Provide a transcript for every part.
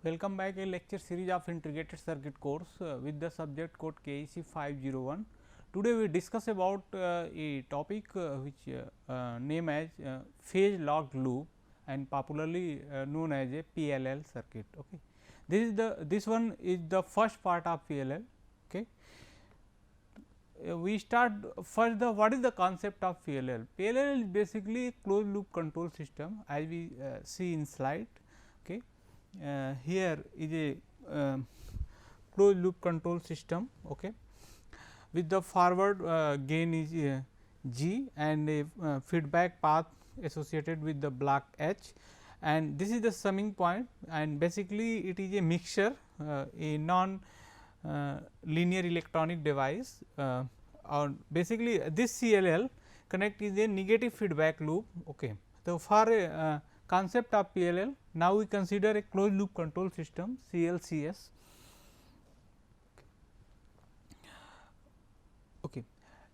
Welcome back a lecture series of integrated circuit course with the subject code KEC 501. Today we discuss about a topic which name as phase locked loop and popularly known as a PLL circuit. Okay. This one is the first part of PLL. Okay. We start first what is the concept of PLL? PLL is basically a closed loop control system as we see in slide. Okay. Here is a closed loop control system, okay, with the forward gain is G and a feedback path associated with the block H, and this is the summing point, and basically it is a mixture, a non linear electronic device, or basically this CLL connect is a negative feedback loop. Okay. So, for a concept of PLL, now we consider a closed loop control system CLCS. Okay.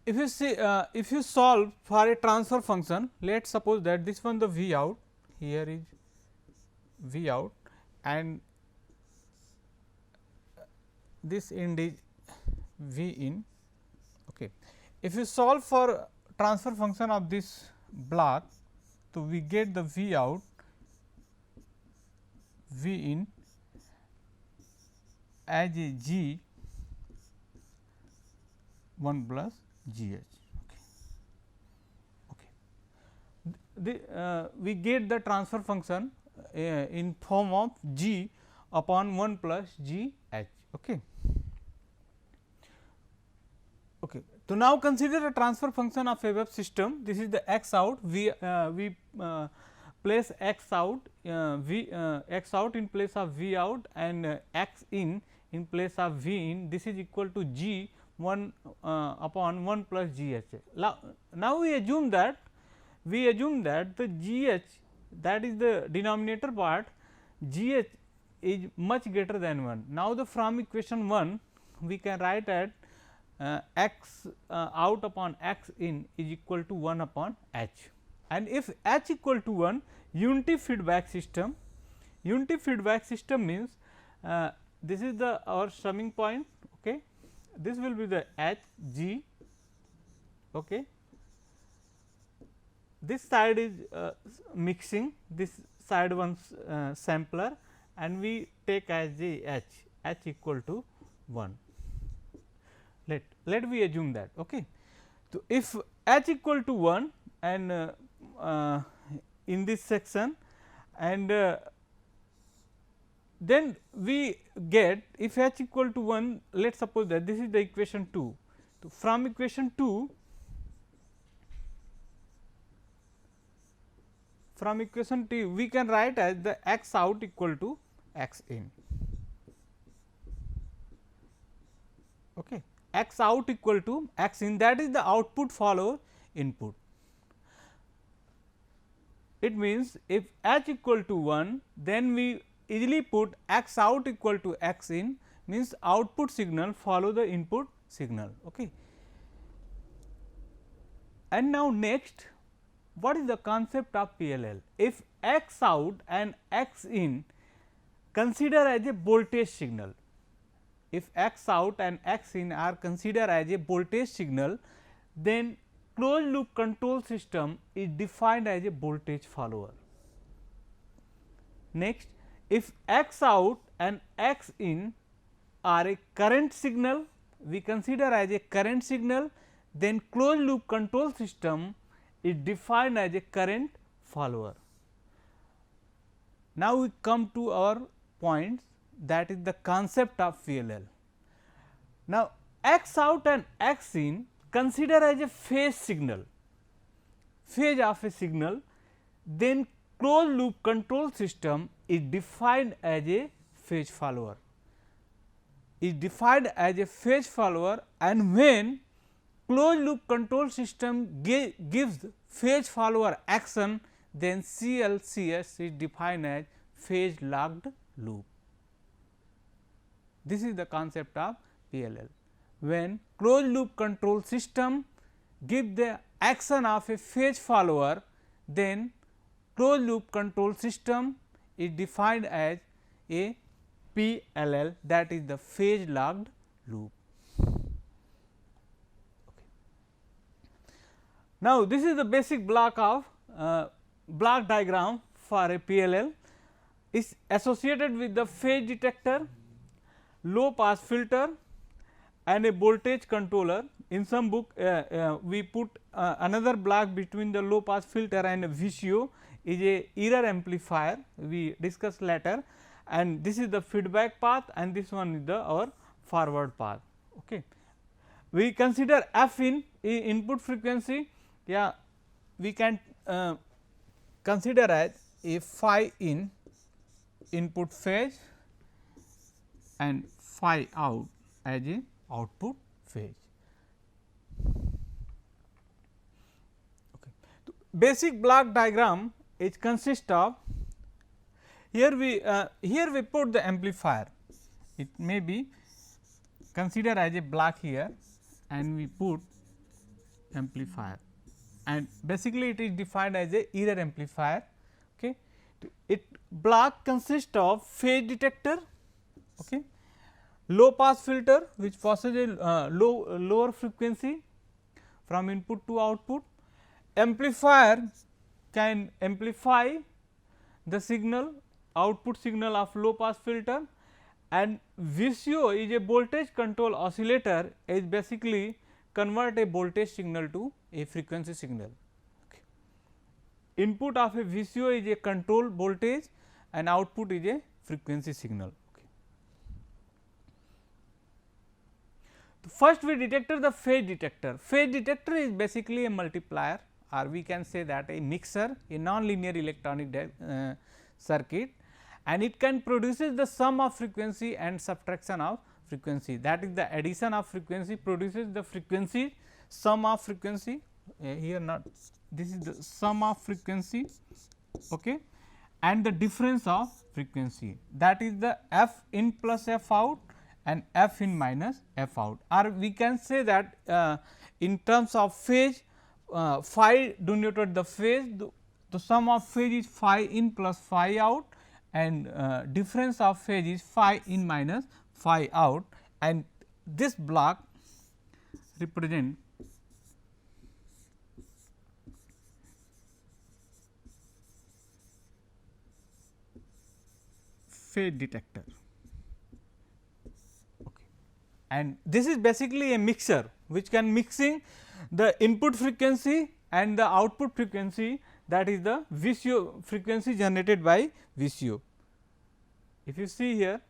If you see, if you solve for a transfer function, let us suppose that this one the V out, here is V out, and this end is V in. Okay. If you solve for transfer function of this block, so we get the V out, V in as a G 1 plus G H. Okay. We get the transfer function in form of G upon 1 plus G H. Okay. Okay. So, now consider a transfer function of a wave system. This is the x out. We place x out x out in place of V out and x in place of V in. This is equal to G 1 upon 1 plus G H. Now, we assume that the G H, that is the denominator part, G H is much greater than 1. Now, the from equation 1 we can write at x out upon x in is equal to 1 upon h, and if h equal to 1, unity feedback system means this is the our summing point. Okay. This will be the h g. Okay. This side is mixing, this side one sampler, and we take as the h equal to 1. Let we assume that. Okay. So, if h equal to 1 and in this section, and then we get, if h equal to 1, let us suppose that this is the equation 2. So, from equation 2, we can write as the x out equal to x in. Okay. X out equal to x in, that is the output follow input. It means, if h equal to 1, then we easily put x out equal to x in, means output signal follow the input signal. Okay. And now, next, what is the concept of PLL? If x out and x in consider as a voltage signal, if x out and x in are considered as a voltage signal, then closed loop control system is defined as a voltage follower. Next, if x out and x in are a current signal, we consider as a current signal, then closed loop control system is defined as a current follower. Now, we come to our points, that is the concept of PLL. Now, x out and x in consider as a phase signal, phase of a signal, then closed loop control system is defined as a phase follower, and when closed loop control system gives phase follower action, then CLCS is defined as phase locked loop. This is the concept of PLL. When closed loop control system give the action of a phase follower, then closed loop control system is defined as a PLL, that is the phase locked loop. Okay. Now, this is the basic block diagram for a PLL, is associated with the phase detector, low pass filter and a voltage controller. In some book we put another block between the low pass filter and VCO is a error amplifier, we discuss later, and this is the feedback path and this one is the our forward path. Okay. We consider F in input frequency, yeah, we can consider as a phi in input phase and phi out as a output phase. Okay. So, basic block diagram is consist of, here we put the amplifier, it may be consider as a block here and we put amplifier, and basically it is defined as a error amplifier. Okay. It block consists of phase detector, okay, low pass filter which passes a lower frequency from input to output, amplifier can amplify the signal, output signal of low pass filter, and VCO is a voltage control oscillator, is basically convert a voltage signal to a frequency signal. Okay. Input of a VCO is a control voltage and output is a frequency signal. Okay. So, first we detected the phase detector. Phase detector is basically a multiplier, or we can say that a mixer, a non-linear electronic circuit, and it can produces the sum of frequency and subtraction of frequency, that is the addition of frequency produces the frequency, sum of frequency, here not, this is the sum of frequency, okay, and the difference of frequency, that is the F in plus F out and F in minus F out, or we can say that in terms of phase, phi denoted the phase, the sum of phase is phi in plus phi out, and difference of phase is phi in minus phi out, and this block represent phase detector. Okay. And this is basically a mixer which can mixing the input frequency and the output frequency, that is the VCO frequency generated by VCO. If you see here,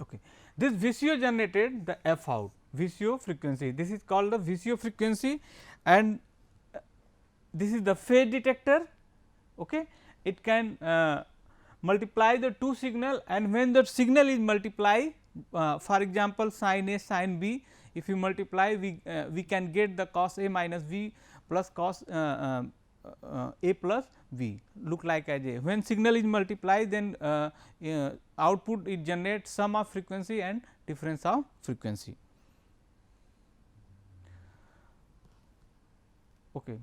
okay, this VCO generated the F out, VCO frequency, this is called the VCO frequency, and this is the phase detector. Okay. It can multiply the two signal, and when the signal is multiplied, for example, sin A sin B, if you multiply we can get the cos A minus V plus cos A plus V, look like as A. When signal is multiplied, then output it generates sum of frequency and difference of frequency. Okay.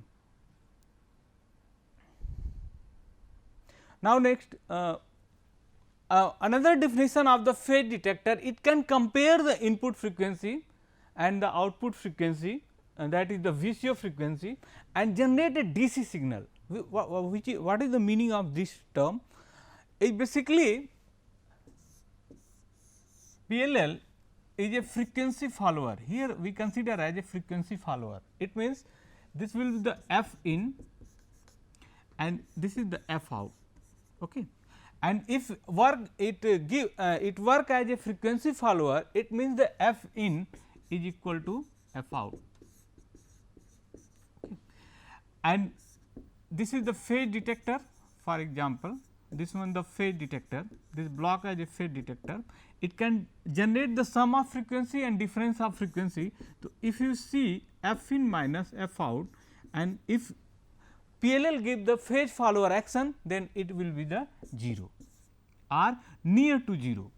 Now, next another definition of the phase detector, it can compare the input frequency and the output frequency, and that is the VCO frequency, and generate a DC signal. What is the meaning of this term? It basically PLL is a frequency follower. Here we consider as a frequency follower. It means this will be the F in and this is the F out. Okay. And if work it work as a frequency follower, it means the F in is equal to F out. Okay. And this is the phase detector, for example, this one the phase detector, this block as a phase detector, it can generate the sum of frequency and difference of frequency. So, if you see F in minus F out, and if PLL give the phase follower action, then it will be the 0 or near to 0.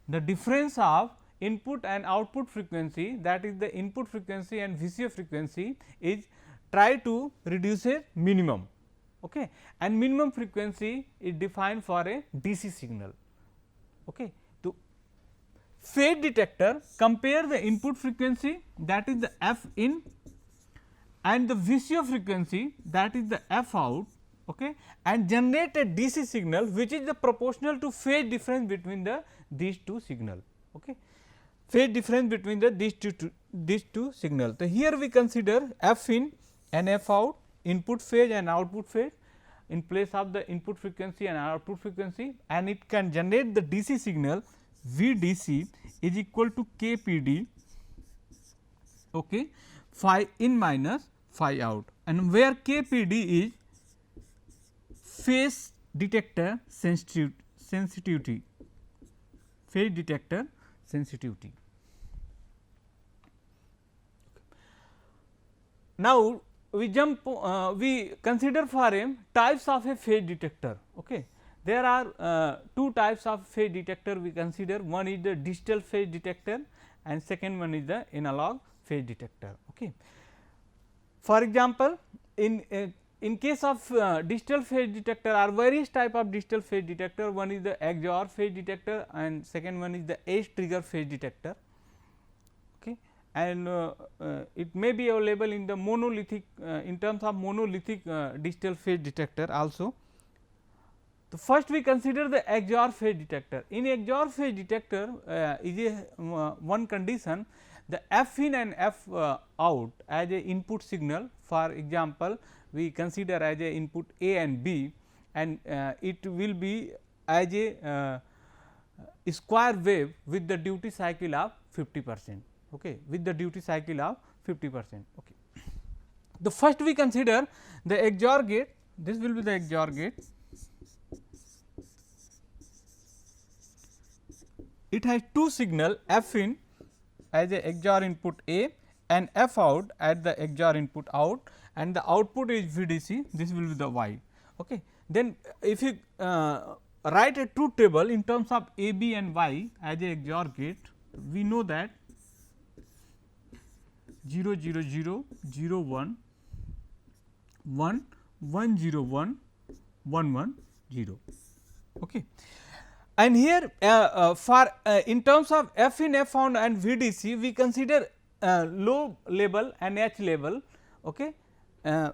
The difference of input and output frequency, that is the input frequency and VCO frequency, is try to reduce a minimum. okay, and minimum frequency is defined for a DC signal. Okay. So, phase detector compare the input frequency, that is the f in, and the VCO frequency, that is the f out, okay, and generate a DC signal which is the proportional to phase difference between these two signal. Okay. Phase difference between these two signal. So, here we consider f in and f out, input phase and output phase in place of the input frequency and output frequency, and it can generate the DC signal VDC is equal to KPD, okay, phi in minus phi out, and where KPD is phase detector sensitivity, phase detector sensitivity. Now, we we consider for types of a phase detector. Okay. There are two types of phase detector we consider, one is the digital phase detector and second one is the analog phase detector. Okay. For example, in case of digital phase detector are various type of digital phase detector, one is the XOR phase detector and second one is the edge trigger phase detector. Okay. And it may be available in the monolithic in terms of monolithic digital phase detector also. So, first we consider the XOR phase detector. In XOR phase detector is a one condition, the f in and f out as a input signal. For example, we consider as a input A and B, and it will be as a square wave with the duty cycle of 50%, okay, with the duty cycle of 50%. Okay. The first we consider the XOR gate, this will be the XOR gate. It has two signal f in as a XOR input A and f out at the XOR input out, and the output is VDC, this will be the y. Okay. Then if you write a truth table in terms of A, B and y as a XOR gate, we know that 0 0 0 0 1 1 1 0 1 1 1 0. Okay. And here for in terms of f in, f out and VDC, we consider low level and H level, okay. L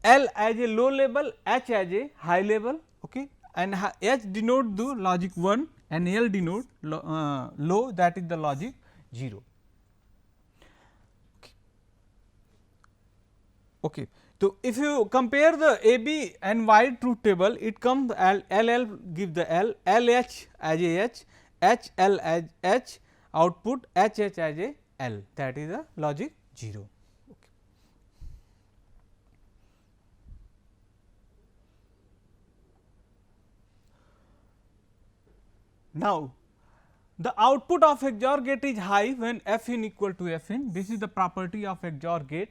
as a low level, H as a high level, okay, and H denote the logic 1 and L denote low, that is the logic 0. Okay. So, if you compare the A, B and Y truth table, it comes L give the L, LH as a H, HL as H, output HH as a L, that is the logic 0. Okay. Now, the output of XOR gate is high when f in equal to f in, this is the property of XOR gate.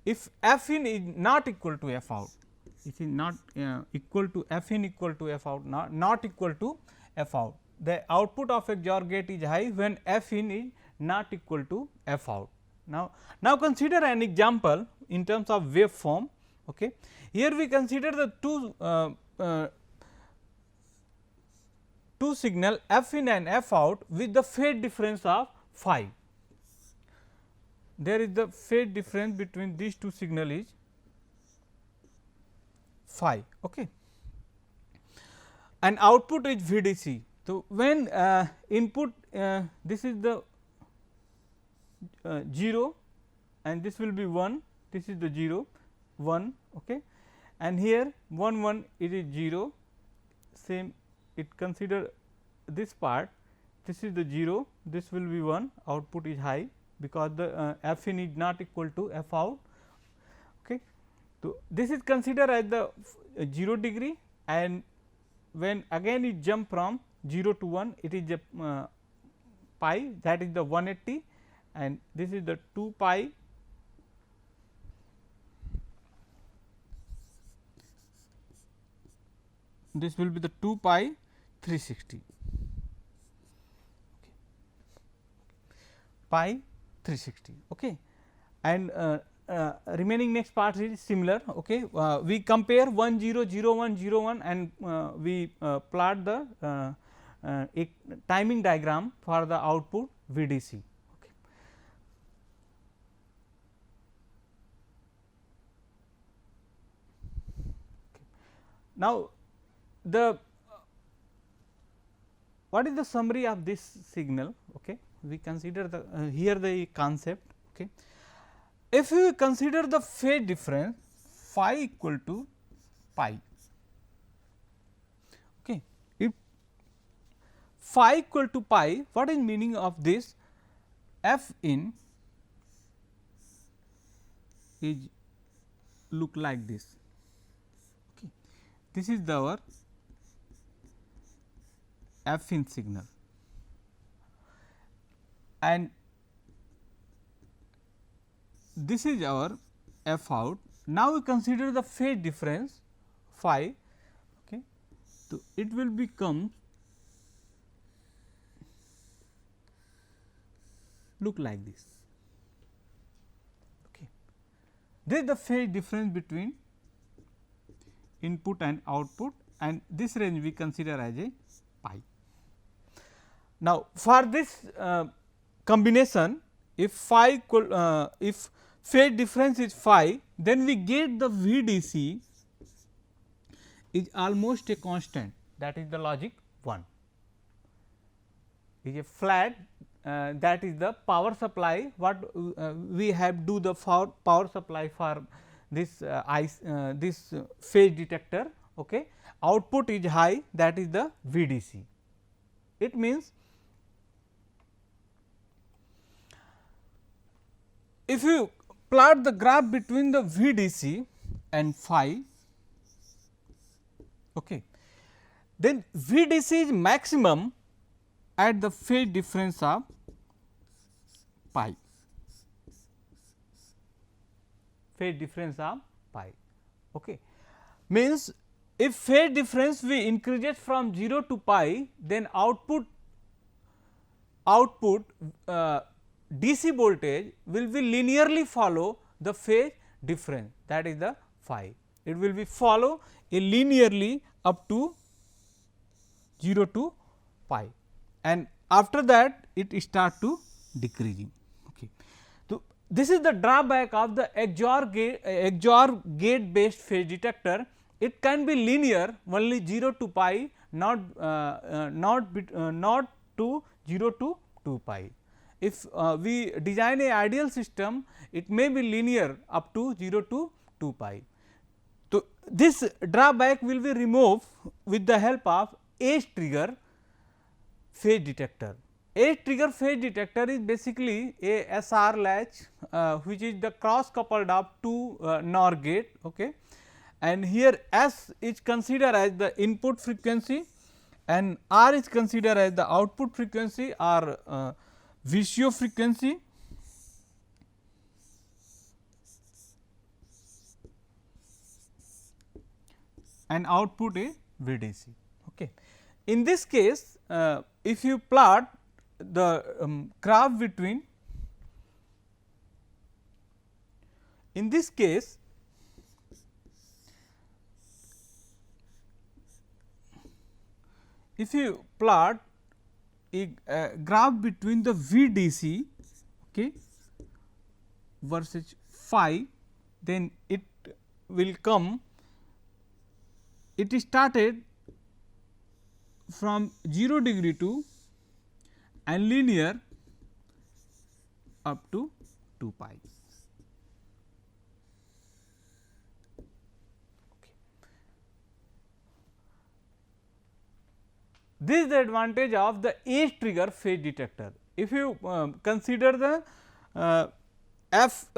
If f in is not equal to f out, it is not equal to f in equal to f out, not equal to f out, the output of XOR gate is high when f in is not equal to f out. Now consider an example in terms of waveform. Okay. Here we consider the two signal f in and f out with the phase difference of phi. There is the phase difference between these two signal is phi, okay, and output is VDC. So, when input this is the 0 and this will be 1, this is the 0 1, okay, and here 1 1 it is 0, same it consider this part, this is the 0, this will be 1, output is high because the f in is not equal to f out. Okay. So, this is considered as the 0 degree, and when again it jump from 0 to 1, it is a pi, that is the 180, and this is the 2 pi, this will be the 2 pi 360, pi 360. Okay. And remaining next part is similar. Okay. We compare 1 0 0 1 0 1 and we plot the a timing diagram for the output VDC. Okay. Now, the what is the summary of this signal? Okay. We consider the here the concept. Okay. If we consider the phase difference phi equal to pi, okay. If phi equal to pi, what is meaning of this? F in is look like this. Okay. This is our F in signal, and this is our F out. Now, we consider the phase difference phi. Okay. So, it will become look like this. Okay. This is the phase difference between input and output, and this range we consider as a pi. Now, for this combination, if phi equal if phase difference is phi, then we get the VDC is almost a constant, that is the logic 1, is a flat, that is the power supply. What we have do the power supply for this this phase detector. Okay. Output is high, that is the VDC. It means, if you plot the graph between the VDC and phi, okay, then VDC is maximum at the phase difference of pi, phase difference of pi. Okay. Means, if phase difference we increases from 0 to pi, then output DC voltage will be linearly follow the phase difference, that is the phi. It will be follow a linearly up to 0 to pi, and after that it start to decreasing. Okay. So, this is the drawback of the XOR gate based phase detector. It can be linear only 0 to pi, not to 0 to 2 pi. If we design a ideal system, it may be linear up to 0 to 2 pi. So, this drawback will be removed with the help of edge trigger phase detector. Edge trigger phase detector is basically a SR latch, which is the cross coupled of two NOR gate. Okay. And here S is considered as the input frequency and R is considered as the output frequency or VCO frequency, and output is VDC. Okay. In this case, if you plot the graph between, in this case, if you plot a graph between the VDC, okay, versus phi, then it will come, it started from 0 degree to and linear up to 2 pi. This is the advantage of the edge trigger phase detector. If you consider the F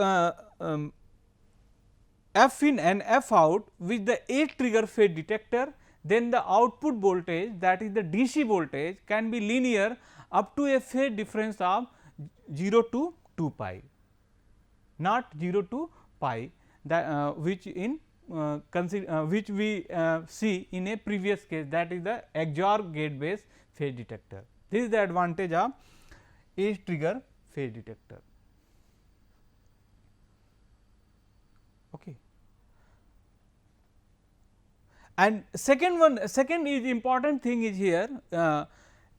in and F out with the edge trigger phase detector, then the output voltage, that is the DC voltage, can be linear up to a phase difference of 0 to 2 pi, not 0 to pi, that which in which we see in a previous case, that is the XOR gate based phase detector. This is the advantage of edge trigger phase detector. Okay. And second is important thing is here,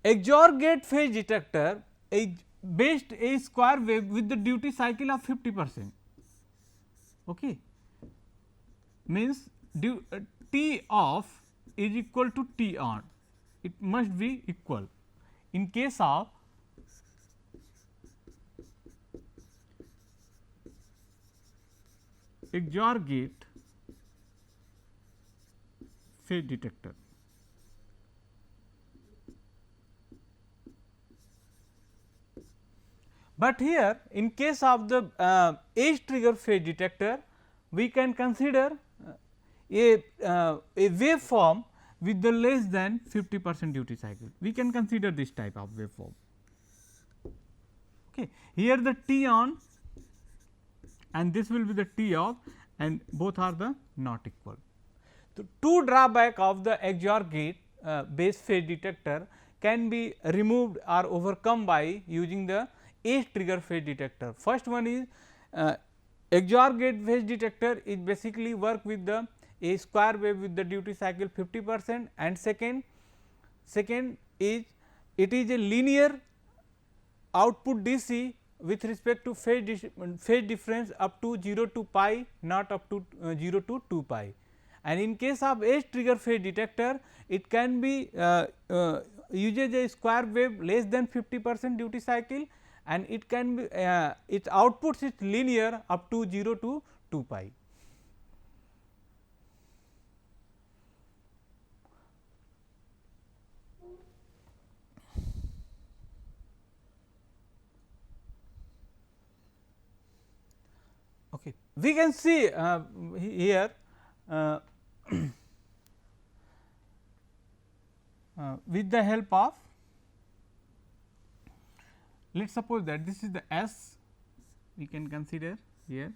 XOR gate phase detector is based a square wave with the duty cycle of 50%. Okay. Means T off is equal to T on, it must be equal. In case of XOR gate phase detector. But here in case of the edge trigger phase detector, we can consider a waveform with the less than 50% duty cycle. We can consider this type of waveform. Okay. Here the T on and this will be the T off, and both are the not equal. So, two drawback of the XOR gate based phase detector can be removed or overcome by using the edge trigger phase detector. First one is XOR gate phase detector is basically work with the a square wave with the duty cycle 50%, and second is it is a linear output DC with respect to phase difference up to 0 to pi, not up to 0 to 2 pi. And in case of edge trigger phase detector, it can be uses a square wave less than 50% duty cycle, and it can be its outputs is linear up to 0 to 2 pi. Okay. We can see here with the help of, let us suppose that this is the S, we can consider here.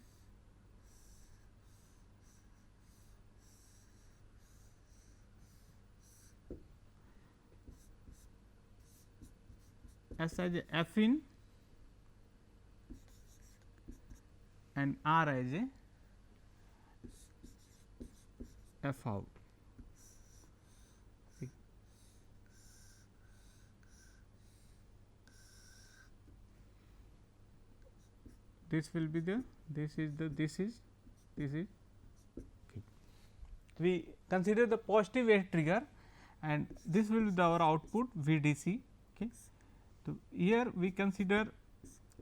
S as a F in and R as a F out. Okay. This will be the, this is okay. We consider the positive edge trigger, and this will be our output VDC. Okay. So, here we consider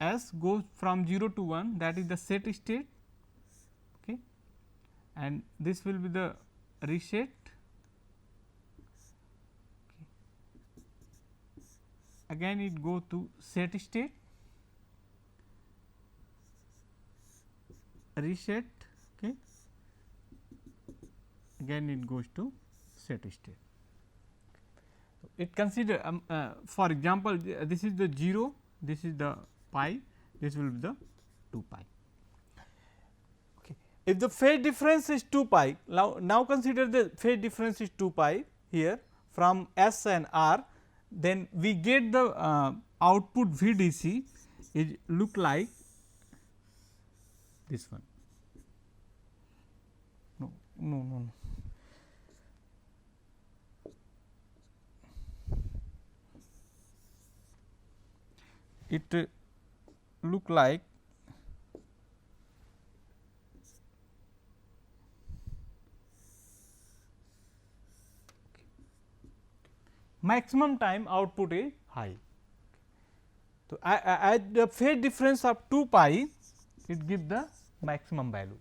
S goes from 0 to 1, that is the set state, okay, and this will be the reset. Okay. Again it go to set state, reset, okay, again it goes to set state. It consider for example, this is the 0, this is the pi, this will be the 2 pi. Okay. If the phase difference is 2 pi, now consider the phase difference is 2 pi here from S and R, then we get the output VDC is look like this one. No. It look like maximum time output is high. So, at the phase difference of 2 pi, it gives the maximum value.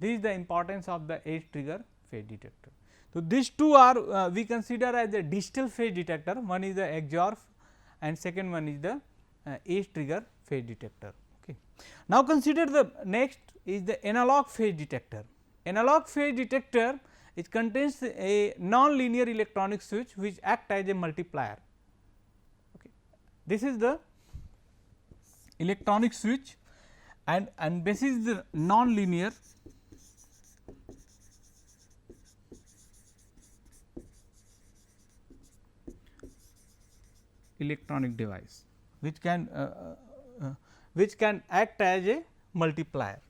This is the importance of the edge trigger phase detector. So, these two are we consider as the digital phase detector, one is the XOR and second one is the edge trigger phase detector. Okay. Now, consider the next is the analog phase detector. Analog phase detector, it contains a non-linear electronic switch which act as a multiplier. Okay. This is the electronic switch, and this is the non-linear electronic device which can act as a multiplier.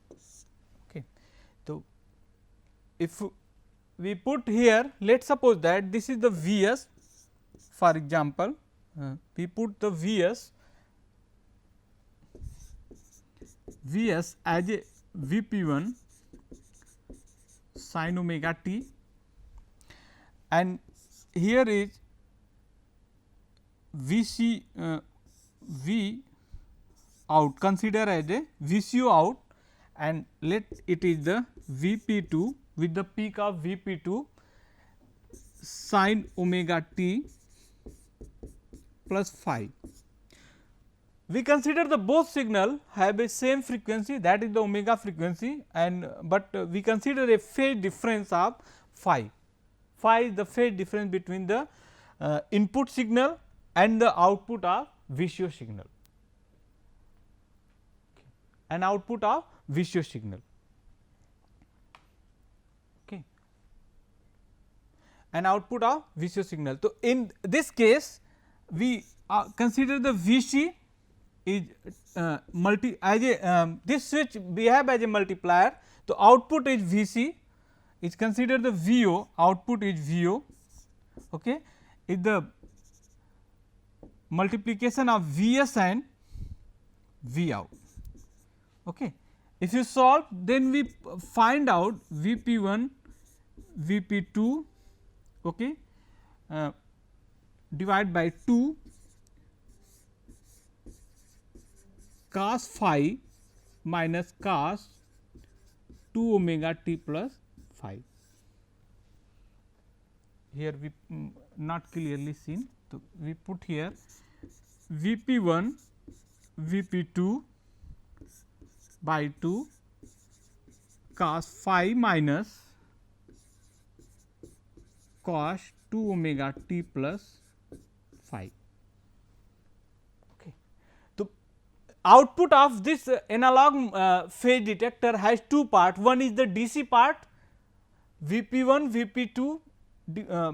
Okay. So, if we put here, let us suppose that this is the V s, for example, we put the V s as a V p 1 sin omega t, and here is V c V out, consider as a V c o out, and let it is the V p 2 with the peak of V p 2 sin omega t plus phi. We consider the both signal have a same frequency, that is the omega frequency, and but we consider a phase difference of phi. Phi is the phase difference between the input signal and the output of VCO signal, and output of VCO signal. Okay. An output of VCO signal. So, in this case we consider the VC is this switch behave as a multiplier. So, output is VC, is considered the VO, output is VO. Okay. Is the multiplication of Vs and V out. Okay. If you solve, then we find out V p 1, V p 2, okay, divide by 2 cos phi minus cos 2 omega t plus phi. Here we not clearly seen. So, we put here V p 1 V p 2 by 2 cos phi minus cos 2 omega t plus phi. Okay. So, output of this analog phase detector has two parts. One is the DC part, V p 1 V p 2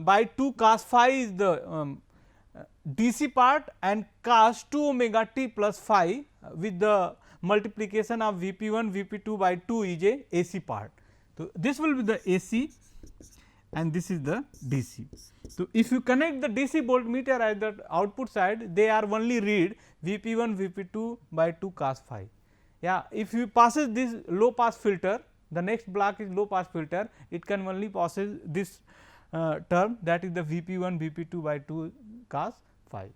by 2 cos phi is the DC part, and cos 2 omega t plus phi with the multiplication of V p 1 V p 2 by 2 is a AC part. So, this will be the AC and this is the DC. So, if you connect the DC voltmeter at the output side, they are only read V p 1 V p 2 by 2 cos phi. Yeah, if you passes this low pass filter, the next block is low pass filter, it can only passes this term, that is the V p 1 V p 2 by 2 cos phi.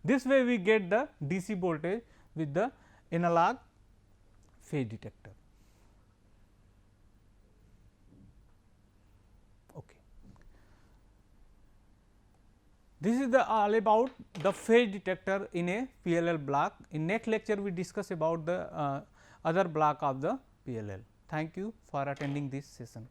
This way we get the DC voltage with the analog phase detector. Okay. This is the all about the phase detector in a PLL block. In next lecture we discuss about the other block of the PLL. Thank you for attending this session.